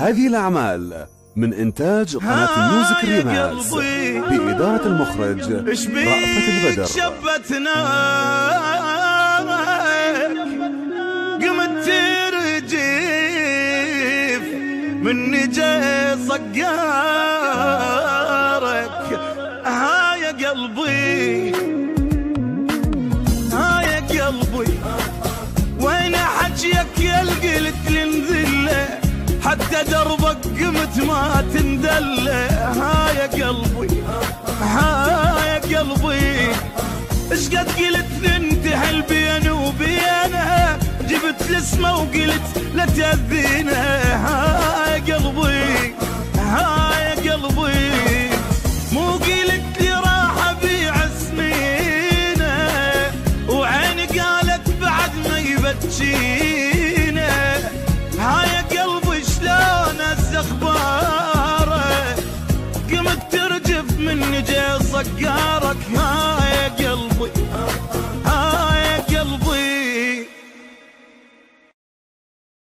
هذه الأعمال من إنتاج قناة ميوزك ريماكس بإدارة المخرج رأفت البدر. شبت نارك قمت ترجف مني جاي صقارك. ها يا قلبي ها يا قلبي وين حجيك يا القلت لنذله حتى دربك قمت ما تندله. ها يا قلبي ها يا قلبي اش قد قلت ننتحل بيني وبينها جبت الاسمه وقلت لا تأذينا. ها يا قلبي ها يا قلبي مو قلت لي راح ابيع سنينه وعيني قالت بعد ما يبتشينا. ها يا قلبي شلون اخبارك قمت ترجف مني جاي صقارك. ها